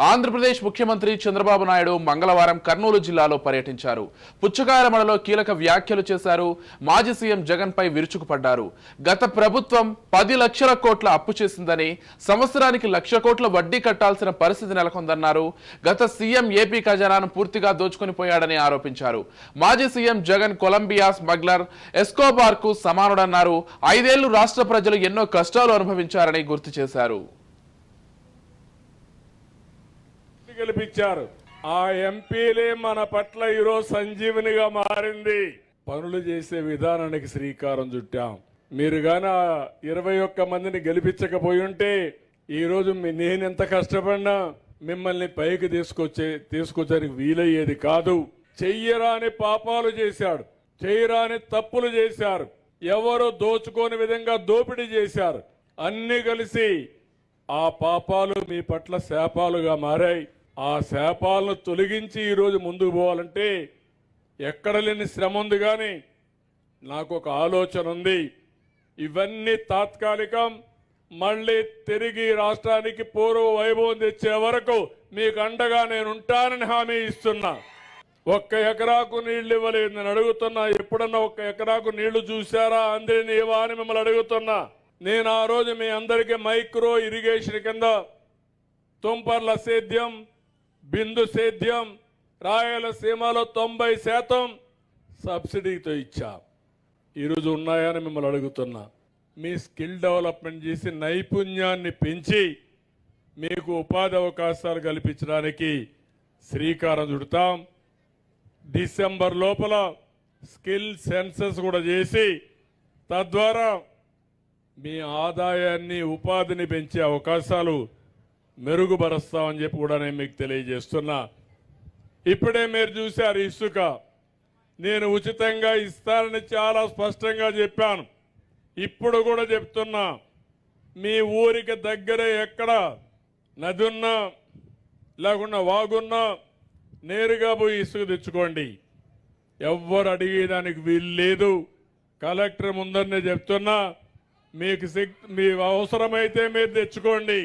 ఆంధ్రప్రదేశ్ ముఖ్యమంత్రి చంద్రబాబు నాయుడు మంగళవారం కర్నూలు జిల్లాలో పర్యటించారు. పుచ్చకాయలమడలో కీలక వ్యాఖ్యలు చేశారు. మాజీ సీఎం జగన్ పై విరుచుకుపడ్డారు. గత ప్రభుత్వం 10 లక్షల కోట్ల అప్పు చేసిందని, సంవత్సరానికి 1,00,000 కోట్ల వడ్డీ కట్టాల్సిన పరిస్థితి నెలకొందన్నారు. గత సీఎం ఏపీ ఖజానాను పూర్తిగా దోచుకొని పోయాడని ఆరోపించారు. మాజీ CM Jagan Colombia smuggler Escobar కు సమానుడన్నారు. 5 ఏళ్లు రాష్ట్ర ప్రజలు ఎన్నో కష్టాలు అనుభవించారని గుర్తు చేశారు. గెలిపించారు. ఆ ఎంపీలే మన పట్ల ఈరోజు సంజీవనిగా మారింది. పనులు చేసే విధానానికి శ్రీకారం చుట్టాం. మీరు గాన 21 మందిని గెలిపించకపోయి ఉంటే ఈరోజు నేనెంత కష్టపడినా మిమ్మల్ని పైకి తీసుకొచ్చేందుకు వీలయ్యేది కాదు. చెయ్యరాని పాపాలు చేశాడు, చేయరాని తప్పులు చేశారు, ఎవరు దోచుకోని విధంగా దోపిడీ చేశారు. అన్ని కలిసి ఆ పాపాలు మీ పట్ల శాపాలుగా మారాయి. ఆ శాపాలను తొలగించి ఈరోజు ముందుకు పోవాలంటే ఎక్కడ లేని శ్రమ ఉంది. కానీ నాకు ఒక ఆలోచన ఉంది. ఇవన్నీ తాత్కాలికం. మళ్ళీ తిరిగి రాష్ట్రానికి పూర్వ వైభవం తెచ్చే వరకు మీకు అండగా నేను ఉంటానని హామీ ఇస్తున్నా. 1 ఎకరాకు నీళ్లు ఇవ్వలేదు నేను అడుగుతున్నా. ఎప్పుడన్నా 1 ఎకరాకు నీళ్లు చూశారా? అందరినీ ఇవ్వా అని మిమ్మల్ని అడుగుతున్నా. నేను ఆ రోజు మీ అందరికీ మైక్రో ఇరిగేషన్ కింద తుంపర్ల సేద్యం, బిందు సేద్యం, రాయలసీమలో 90% సబ్సిడీతో ఇచ్చా. ఈరోజు ఉన్నాయని మిమ్మల్ని అడుగుతున్నా. మీ స్కిల్ డెవలప్మెంట్ చేసి నైపుణ్యాన్ని పెంచి మీకు ఉపాధి అవకాశాలు కల్పించడానికి శ్రీకారం చుడతాం. డిసెంబర్ లోపల స్కిల్ సెన్సస్ కూడా చేసి తద్వారా మీ ఆదాయాన్ని, ఉపాధిని పెంచే అవకాశాలు మెరుగుపరుస్తామని చెప్పి కూడా నేను మీకు తెలియజేస్తున్నా. ఇప్పుడే మీరు చూశారు ఇసుక. నేను ఉచితంగా ఇస్తానని చాలా స్పష్టంగా చెప్పాను. ఇప్పుడు కూడా చెప్తున్నా, మీ ఊరికి దగ్గరే ఎక్కడ నది ఉన్నా లేకుండా వాగున్నా నేరుగా పోయి ఇసుక తెచ్చుకోండి. ఎవ్వరు అడిగేదానికి వీలు లేదు. కలెక్టర్ ముందరనే చెప్తున్నా, మీకు అవసరమైతే మీరు తెచ్చుకోండి.